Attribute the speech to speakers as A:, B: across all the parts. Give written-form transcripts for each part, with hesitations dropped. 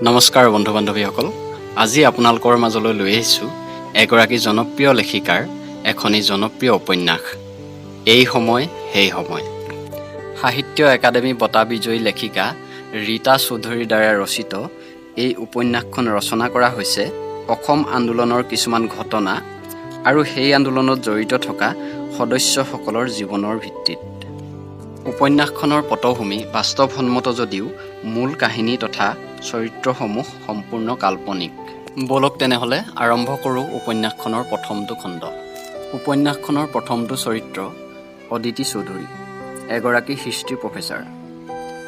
A: নমস্কাৰ বন্ধু বান্ধৱীসকল, আজি আপোনালোকৰ মাজলৈ লৈ আহিছোঁ এগৰাকী জনপ্ৰিয় লেখিকাৰ এখনি জনপ্ৰিয় উপন্যাস এই সময় সেই সময়। সাহিত্য একাডেমী বঁটা বিজয়ী লেখিকা ৰীতা চৌধুৰীৰ দ্বাৰা ৰচিত এই উপন্যাসখন ৰচনা কৰা হৈছে অসম আন্দোলনৰ কিছুমান ঘটনা আৰু সেই আন্দোলনত জড়িত থকা সদস্যসকলৰ জীৱনৰ ভিত্তিত। উপন্যাসখনৰ পটভূমি বাস্তৱসন্মত যদিও মূল কাহিনী তথা চৰিত্ৰসমূহ সম্পূৰ্ণ কাল্পনিক। বলক তেনেহ'লে আৰম্ভ কৰোঁ উপন্যাসখনৰ প্ৰথমটো খণ্ড। উপন্যাসখনৰ প্ৰথমটো চৰিত্ৰ অদিতি চৌধুৰী, এগৰাকী হিষ্ট্ৰী প্ৰফেচাৰ।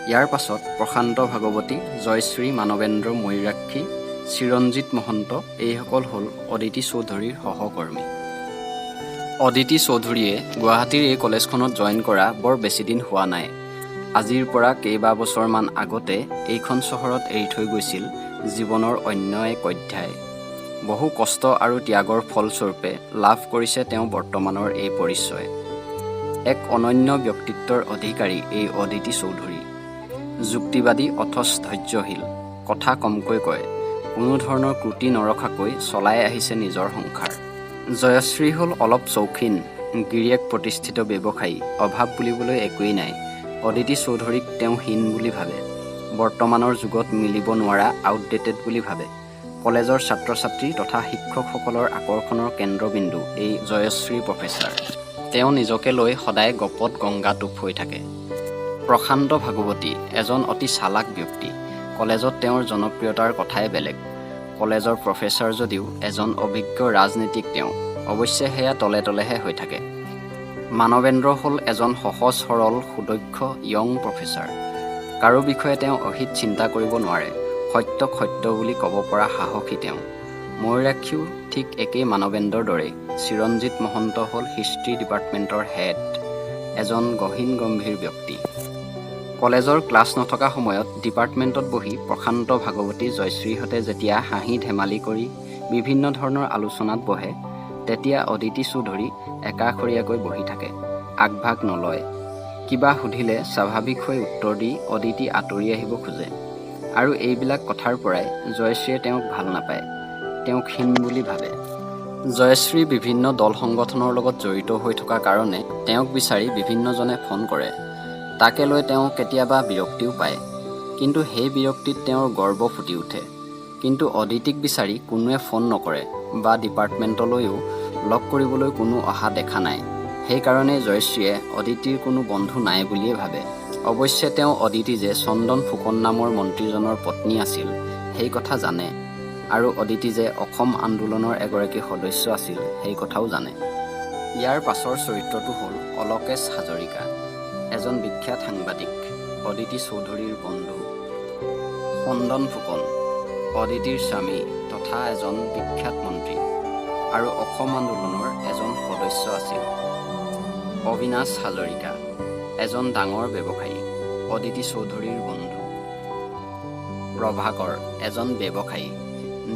A: ইয়াৰ পাছত প্ৰশান্ত ভাগৱতী, জয়শ্ৰী, মানৱেন্দ্ৰ ময়ূৰাক্ষী, চিৰঞ্জিত মহন্ত এইসকল হ'ল অদিতি চৌধুৰীৰ সহকৰ্মী। অদিতি চৌধুৰীয়ে গুৱাহাটীৰ এই কলেজখনত জইন কৰা বৰ বেছিদিন হোৱা নাই। আজিৰ পৰা কেইবাবছৰমান আগতে এইখন চহৰত এৰি থৈ গৈছিল জীৱনৰ অন্য এক অধ্যায়। বহু কষ্ট আৰু ত্যাগৰ ফলস্বৰূপে লাভ কৰিছে তেওঁ বৰ্তমানৰ এই পৰিচয়। এক অনন্য ব্যক্তিত্বৰ অধিকাৰী এই অদিতি চৌধুৰী। যুক্তিবাদী অথচ ধৈৰ্যশীল, কথা কমকৈ কয়, কোনো ধৰণৰ ক্ৰুটি নৰখাকৈ চলাই আহিছে নিজৰ সংসাৰ। জয়শ্ৰী হ'ল অলপ চৌখিন, গিৰিয়েক প্ৰতিষ্ঠিত ব্যৱসায়ী, অভাৱ বুলিবলৈ একোৱেই নাই। অদিতি চৌধুৰীক তেওঁ হীন বুলি ভাবে, বৰ্তমানৰ যুগত মিলিব নোৱাৰা, আউটডেটেড বুলি ভাবে। কলেজৰ ছাত্ৰ ছাত্ৰী তথা শিক্ষকসকলৰ আকৰ্ষণৰ কেন্দ্ৰবিন্দু এই জয়শ্ৰী প্ৰফেচাৰ। তেওঁ নিজকে লৈ সদায় গপত গংগাটোপ হৈ থাকে। প্ৰশান্ত ভাগৱতী এজন অতি চালাক ব্যক্তি। কলেজত তেওঁৰ জনপ্ৰিয়তাৰ কথাই বেলেগ। কলেজৰ প্ৰফেচাৰ যদিও এজন অভিজ্ঞ ৰাজনীতিক তেওঁ, অৱশ্যে সেয়া তলে তলেহে হৈ থাকে। মানৱেন্দ্ৰ হ'ল এজন সহজ সৰল সুদক্ষ য়ং প্ৰফেচাৰ। কাৰো বিষয়ে তেওঁ অহিত চিন্তা কৰিব নোৱাৰে, সত্যক সত্য বুলি ক'ব পৰা সাহসী তেওঁ। ময়ূৰাক্ষীও ঠিক একেই মানৱেন্দ্ৰৰ দৰেই। চিৰঞ্জিত মহন্ত হ'ল হিষ্ট্ৰী ডিপাৰ্টমেণ্টৰ হেড, এজন গহীন গম্ভীৰ ব্যক্তি। কলেজৰ ক্লাছ নথকা সময়ত ডিপাৰ্টমেণ্টত বহি প্ৰশান্ত ভাগৱতী, জয়শ্ৰীহঁতে যেতিয়া হাঁহি ধেমালি কৰি বিভিন্ন ধৰণৰ আলোচনাত বহে, তেতিয়া অদিতি চৌধুৰী একাষৰীয়াকৈ বহি থাকে, আগভাগ নলয়। কিবা সুধিলে স্বাভাৱিক হৈ উত্তৰ দি অদিতি আঁতৰি আহিব খোজে। আৰু এইবিলাক কথাৰ পৰাই জয়শ্ৰীয়ে তেওঁক ভাল নাপায়, তেওঁক হীন বুলি ভাবে। জয়শ্ৰী বিভিন্ন দল সংগঠনৰ লগত জড়িত হৈ থকা কাৰণে তেওঁক বিচাৰি বিভিন্নজনে ফোন কৰে। তাকে লৈ তেওঁ কেতিয়াবা বিৰক্তিও পায়, কিন্তু সেই বিৰক্তিত তেওঁৰ গৰ্ব ফুটি উঠে। কিন্তু অদিতিক বিচাৰি কোনোৱে ফোন নকৰে বা ডিপাৰ্টমেণ্টলৈও লগ কৰিবলৈ কোনো অহা দেখা নাই। সেইকাৰণে জয়শ্ৰীয়ে অদিতিৰ কোনো বন্ধু নাই বুলিয়ে ভাবে। অৱশ্যে তেওঁ অদিতি যে চন্দন ফুকন নামৰ মন্ত্ৰীজনৰ পত্নী আছিল সেই কথা জানে, আৰু অদিতি যে অসম আন্দোলনৰ এগৰাকী সদস্য আছিল সেই কথাও জানে। ইয়াৰ পাছৰ চৰিত্ৰটো হ'ল অলকেশ হাজৰিকা, এজন বিখ্যাত সাংবাদিক, অদিতি চৌধুৰীৰ বন্ধু। চন্দন ফুকন অদিতিৰ স্বামী তথা এজন বিখ্যাত মন্ত্ৰী আৰু অসম আন্দোলনৰ এজন সদস্য আছিল। অবিনাশ হাজৰিকা এজন ডাঙৰ ব্যৱসায়ী, অদিতি চৌধুৰীৰ বন্ধু। প্ৰভাকৰ এজন ব্যৱসায়ী,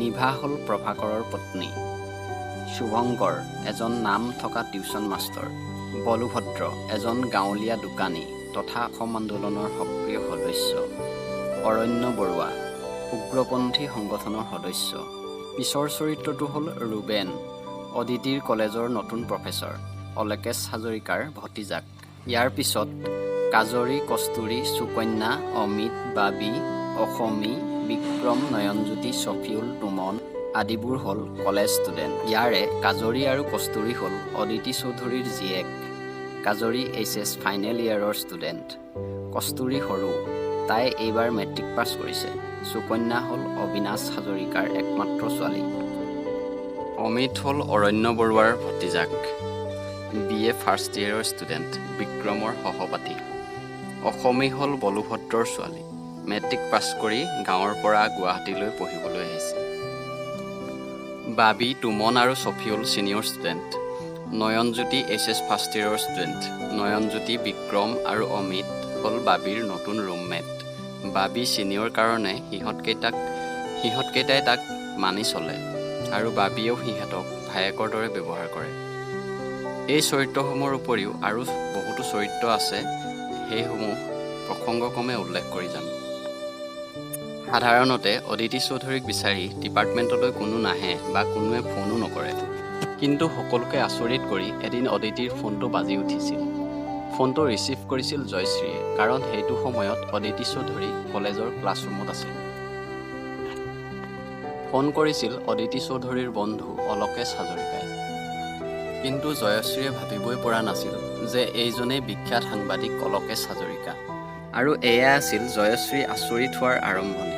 A: নিভা হ'ল প্ৰভাকৰৰ পত্নী। শুভংকৰ এজন নাম থকা টিউচন মাষ্টৰ। বলুভদ্ৰ এজন গাঁৱলীয়া দোকানী তথা অসম আন্দোলনৰ সক্ৰিয় সদস্য। অৰণ্য বৰুৱা উগ্ৰপন্থী সংগঠনৰ সদস্য। পিছৰ চৰিত্ৰটো হ'ল ৰুবেন, অদিতিৰ কলেজৰ নতুন প্ৰফেচৰ, অলকেশ হাজৰিকাৰ ভতিজাক। ইয়াৰ পিছত কাজৰী, কস্তুৰী, সুকন্যা, অমিত, বাবী, অসমী, বিক্ৰম, নয়নজ্যোতি, ছফিউল, তুমন আদিবোৰ হ'ল কলেজ ষ্টুডেণ্ট। ইয়াৰে কাজৰী আৰু কস্তুৰী হ'ল অদিতি চৌধুৰীৰ জীয়েক। কাজৰী HS ফাইনেল ইয়াৰৰ ষ্টুডেণ্ট, কস্তুৰী সৰু, তাই এইবাৰ মেট্ৰিক পাছ কৰিছে। সুকন্যা হ'ল অবিনাশ হাজৰিকাৰ একমাত্ৰ ছোৱালী। অমিত হ'ল অৰণ্য বৰুৱাৰ ভতিজাক, BA ফাৰ্ষ্ট ইয়েৰৰ ষ্টুডেণ্ট, বিক্ৰমৰ সহপাঠী। অসমী হ'ল বলুভদ্ৰৰ ছোৱালী, মেট্ৰিক পাছ কৰি গাঁৱৰ পৰা গুৱাহাটীলৈ পঢ়িবলৈ আহিছে। বাবী, তুমন আৰু Shafiul senior student. Nayanjyoti HS first ইয়েৰৰ ষ্টুডেণ্ট। নয়নজ্যোতি, বিক্ৰম আৰু অমিত হ'ল বাবীৰ নতুন ৰুমমেট। বাবী ছিনিয়ৰ কাৰণে সিহঁতকেইটাই তাক মানি চলে, আৰু বাবীয়েও সিহঁতক ভায়েকৰ দৰে ব্যৱহাৰ কৰে। এই চৰিত্ৰসমূহৰ উপৰিও আৰু বহুতো চৰিত্ৰ আছে, সেইসমূহ প্ৰসংগক্ৰমে উল্লেখ কৰি যাম। সাধাৰণতে অদিতি চৌধুৰীক বিচাৰি ডিপাৰ্টমেণ্টলৈ কোনো নাহে বা কোনোৱে ফোনো নকৰে। কিন্তু সকলোকে আচৰিত কৰি এদিন অদিতিৰ ফোনটো বাজি উঠিছিল। ফোনটো ৰিচিভ কৰিছিল জয়শ্ৰীয়ে, কাৰণ সেইটো সময়ত অদিতি চৌধুৰী কলেজৰ ক্লাছৰুমত আছিল। ফোন কৰিছিল অদিতি চৌধুৰীৰ বন্ধু অলোকেশ হাজৰিকাই। কিন্তু জয়শ্ৰীয়ে ভাবিবই পৰা নাছিল যে এইজনেই বিখ্যাত সাংবাদিক অলোকেশ হাজৰিকা, আৰু এয়া আছিল জয়শ্ৰী আচৰিত হোৱাৰ আৰম্ভণি।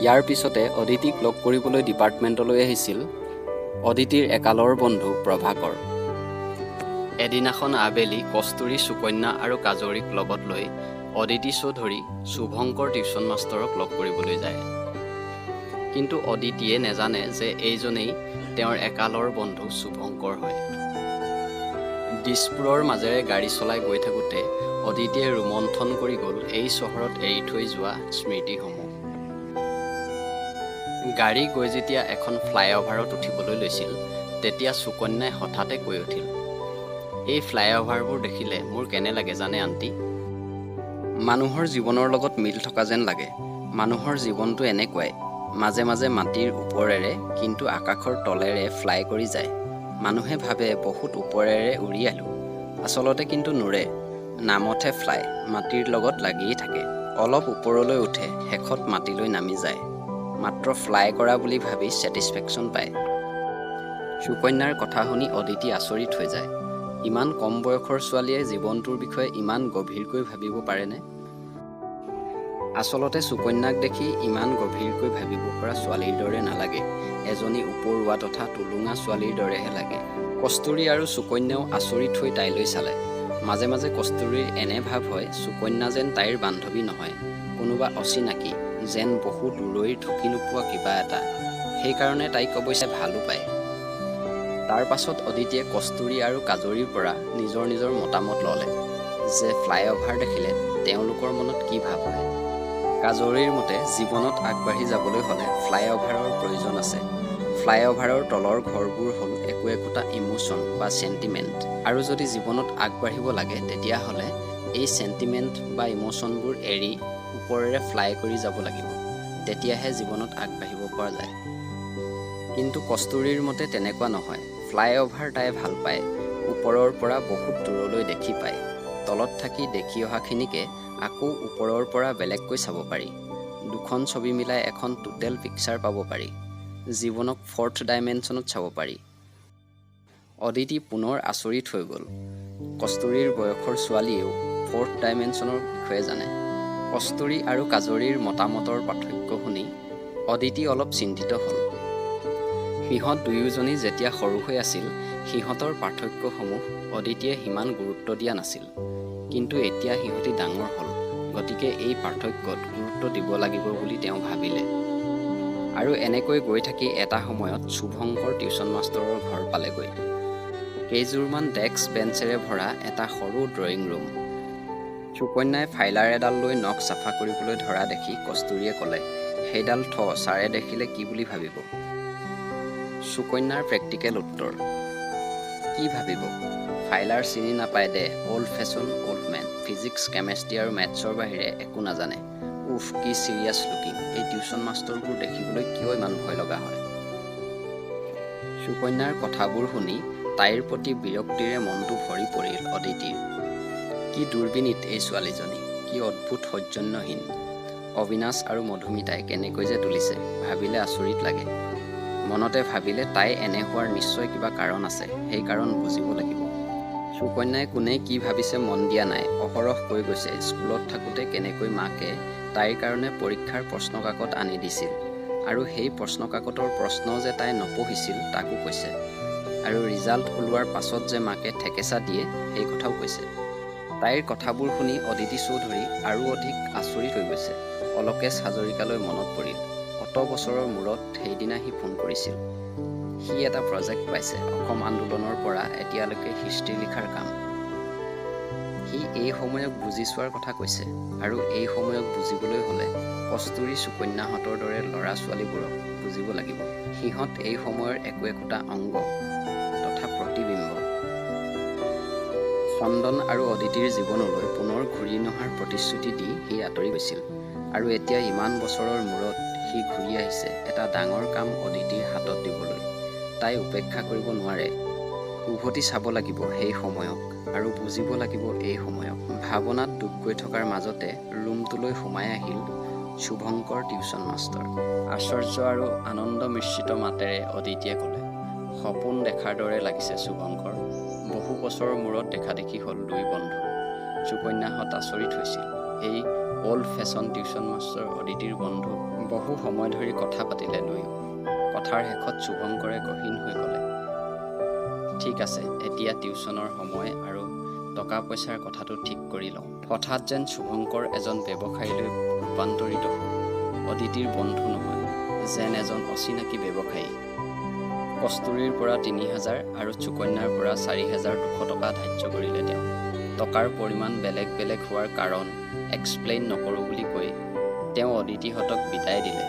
A: ইয়াৰ পিছতে অদিতিক লগ কৰিবলৈ ডিপাৰ্টমেণ্টলৈ আহিছিল অদিতিৰ একালৰ বন্ধু প্ৰভাকৰ। এদিনাখন আবেলি কস্তুৰী, সুকন্যা আৰু কাজৰীক লগত লৈ অদিতি চৌধুৰী শুভঙ্কৰ টিউচন মাষ্টৰক লগ কৰিবলৈ যায়। কিন্তু অদিতিয়ে নেজানে যে এইজনেই তেওঁৰ একালৰ বন্ধু শুভঙ্কৰ হয়। দিছপুৰৰ মাজেৰে গাড়ী চলাই গৈ থাকোঁতে অদিতিয়ে ৰোমন্থন কৰি গ'ল এই চহৰত এৰি থৈ যোৱা স্মৃতিসমূহ। গাড়ী গৈ যেতিয়া এখন ফ্লাইঅভাৰত উঠিবলৈ লৈছিল, তেতিয়া সুকন্যাই হঠাতে কৈ উঠিল, এই ফ্লাইঅভাৰবোৰ দেখিলে মোৰ কেনে লাগে জানে আণ্টি? মানুহৰ জীৱনৰ লগত মিল থকা যেন লাগে। মানুহৰ জীৱনটো এনেকুৱাই, মাজে মাজে মাটিৰ ওপৰেৰে কিন্তু আকাশৰ তলেৰে ফ্লাই কৰি যায়। মানুহে ভাবে বহুত ওপৰেৰে উৰি আহিলোঁ, আচলতে কিন্তু নুৰে, নামতহে ফ্লাই, মাটিৰ লগত লাগিয়েই থাকে। অলপ ওপৰলৈ উঠে, শেষত মাটিলৈ নামি যায়, মাত্ৰ ফ্লাই কৰা বুলি ভাবি ছেটিছফেকশ্যন পায়। সুকন্যাৰ কথা শুনি অদিতি আচৰিত হৈ যায়। ইমান কম বয়সৰ ছোৱালীয়ে জীৱনটোৰ বিষয়ে ইমান গভীৰকৈ ভাবিব পাৰেনে? আচলতে সুকন্যাক দেখি ইমান গভীৰকৈ ভাবিব পৰা ছোৱালীৰ দৰে নালাগে, এজনী উপৰুৱা তথা টুলুঙা ছোৱালীৰ দৰেহে লাগে। কস্তুৰী আৰু সুকন্যাও আচৰিত হৈ তাইলৈ চালে। মাজে মাজে কস্তুৰীৰ এনে ভাৱ হয় সুকন্যা যেন তাইৰ বান্ধৱী নহয়, কোনোবা অচিনাকি, যেন বহু দূৰৈৰ ঢুকি নোপোৱা কিবা এটা। সেইকাৰণে তাইক অৱশ্যে ভালো পায়। তাৰ পাছত অদিতিয়ে কস্তুৰী আৰু কাজৰীৰ পৰা নিজৰ নিজৰ মতামত ল'লে যে ফ্লাইঅভাৰ দেখিলে তেওঁলোকৰ মনত কি ভাৱ হয়। কাজৰীৰ মতে জীৱনত আগবাঢ়ি যাবলৈ হ'লে ফ্লাইঅভাৰৰ প্ৰয়োজন আছে। ফ্লাইঅভাৰৰ তলৰ ঘৰবোৰ হ'ল একো একোটা ইমোশ্যন বা চেণ্টিমেণ্ট, আৰু যদি জীৱনত আগবাঢ়িব লাগে তেতিয়াহ'লে এই চেণ্টিমেণ্ট বা ইমোশ্যনবোৰ এৰি ওপৰেৰে ফ্লাই কৰি যাব লাগিব, তেতিয়াহে জীৱনত আগবাঢ়িব পৰা যায়। কিন্তু কস্তুৰীৰ মতে তেনেকুৱা নহয়। ফ্লাইঅভাৰ তাই ভাল পায়, ওপৰৰ পৰা বহুত দূৰলৈ দেখি পায়, তলত থাকি দেখি অহাখিনিকে আকৌ ওপৰৰ পৰা বেলেগকৈ চাব পাৰি, দুখন ছবি মিলাই এখন টোটেল পিকচাৰ পাব পাৰি, জীৱনক ফৰ্থ ডাইমেনশ্যনত চাব পাৰি। অদিতি পুনৰ আচৰিত হৈ গ'ল, কস্তুৰীৰ বয়সৰ ছোৱালীয়েও ফৰ্থ ডাইমেনশ্যনৰ বিষয়ে জানে। কস্তুৰী আৰু কাজৰীৰ মতামতৰ পাৰ্থক্য শুনি অদিতি অলপ চিন্তিত হ'ল। সিহঁত দুয়োজনী যেতিয়া সৰু হৈ আছিল, সিহঁতৰ পাৰ্থক্যসমূহ অদিতিয়ে সিমান গুৰুত্ব দিয়া নাছিল। কিন্তু এতিয়া সিহঁতি ডাঙৰ হ'ল, গতিকে এই পাৰ্থক্যত গুৰুত্ব দিব লাগিব বুলি তেওঁ ভাবিলে। আৰু এনেকৈ গৈ থাকি এটা সময়ত শুভঙ্কৰ টিউচন মাষ্টৰৰ ঘৰ পালেগৈ। কেইযোৰমান ডেস্ক বেঞ্চেৰে ভৰা এটা সৰু ড্ৰয়িং ৰুম। সুকন্যাই ফাইলাৰ এডাল লৈ নখ চাফা কৰিবলৈ ধৰা দেখি কস্তুৰীয়ে ক'লে, সেইডাল ছাৰে দেখিলে কি বুলি ভাবিব? সুকন্যাৰ প্ৰেক্টিকেল উত্তৰ, কি ভাবিব? ফাইলাৰ চিনি নাপায় দে, old fashion old man, physics, chemistry আৰু মেথছৰ বাহিৰে একো নাজানে। উফ, কি চিৰিয়াছ লুকিং, এই টিউচন মাষ্টৰবোৰ দেখিবলৈ কিয় ইমান ভয় লগা হয়? সুকন্যাৰ কথাবোৰ শুনি তাইৰ প্ৰতি বিৰক্তিৰে মনটো ভৰি পৰিল অদিতিৰ। কি দুৰ্বিনীত এই ছোৱালীজনী, কি অদ্ভুত সৌজন্যহীন। অবিনাশ আৰু মধুমিতাই কেনেকৈ যে তুলিছে, ভাবিলে আচৰিত লাগে। মনতে ভাবিলে তাই এনে হোৱাৰ নিশ্চয় কিবা কাৰণ আছে, সেই কাৰণ বুজিব লাগিব। সুকন্যাই কোনে কি ভাবিছে মন দিয়া নাই, অহৰহ কৈ গৈছে স্কুলত থাকোঁতে কেনেকৈ মাকে তাইৰ কাৰণে পৰীক্ষাৰ প্ৰশ্নকাকত আনি দিছিল, আৰু সেই প্ৰশ্নকাকতৰ প্ৰশ্ন যে তাই নপঢ়িছিল তাকো কৈছে, আৰু ৰিজাল্ট ওলোৱাৰ পাছত যে মাকে ঠেকেচা দিয়ে সেই কথাও কৈছে। তাইৰ কথাবোৰ শুনি অদিতি চৌধুৰী আৰু অধিক আচৰিত হৈ গৈছে। অলোকেশ হাজৰিকালৈ মনত পৰিল। অত বছৰৰ মূৰত সেইদিনা সি ফোন কৰিছিল। সি এটা প্ৰজেক্ট পাইছে, অসম আন্দোলনৰ পৰা এতিয়ালৈকে হিষ্ট্ৰী লিখাৰ কাম। সি এই সময়ক বুজি চোৱাৰ কথা কৈছে, আৰু এই সময়ক বুজিবলৈ হ'লে কস্তুৰী, সুকন্যাহঁতৰ দৰে ল'ৰা ছোৱালীবোৰক বুজিব লাগিব। সিহঁত এই সময়ৰ একো একোটা অংগ তথা প্ৰতিবিম্ব। চন্দন আৰু অদিতিৰ জীৱনলৈ পুনৰ ঘূৰি নহাৰ প্ৰতিশ্ৰুতি দি সি আঁতৰি গৈছিল। আৰু এতিয়া ইমান বছৰৰ মূৰত সি ঘূৰি আহিছে এটা ডাঙৰ কাম অদিতিৰ হাতত দিবলৈ। তাই উপেক্ষা কৰিব নোৱাৰে। উভতি চাব লাগিব সেই সময়ক আৰু বুজিব লাগিব এই সময়ক। ভাৱনাত ডুব গৈ থকাৰ মাজতে ৰুমটোলৈ সোমাই আহিল শুভঙ্কৰ টিউচন মাষ্টৰ। আশ্চৰ্য আৰু আনন্দ মিশ্ৰিত মাতেৰে অদিতিয়ে ক'লে, সপোন দেখাৰ দৰে লাগিছে শুভঙ্কৰ। বহু বছৰৰ মূৰত দেখা দেখি হ'ল দুই বন্ধু। সুকন্যাহঁত আচৰিত হৈছিল। এই অল্ড ফেশ্বন টিউচন মাষ্টৰ অদিতিৰ বন্ধু। বহু সময় ধৰি কথা পাতিলে দুয়ো। কথাৰ শেষত শুভঙ্কৰে গহীন হৈ ক'লে, ঠিক আছে, এতিয়া টিউচনৰ সময় আৰু টকা পইচাৰ কথাটো ঠিক কৰি লওঁ। হঠাৎ যেন শুভঙ্কৰ এজন ব্যৱসায়ীলৈ ৰূপান্তৰিত হ'ল। অদিতিৰ বন্ধু নহয়, যেন এজন অচিনাকি ব্যৱসায়ী। কস্তুৰীৰ পৰা ৩,০০০ আৰু সুকন্যাৰ পৰা ৪,২০০ টকা ধাৰ্য কৰিলে তেওঁ। টকাৰ পৰিমাণ বেলেগ বেলেগ হোৱাৰ কাৰণ এক্সপ্লেইন নকৰোঁ বুলি কৈ তেওঁ অদিতিহঁতক বিদায় দিলে।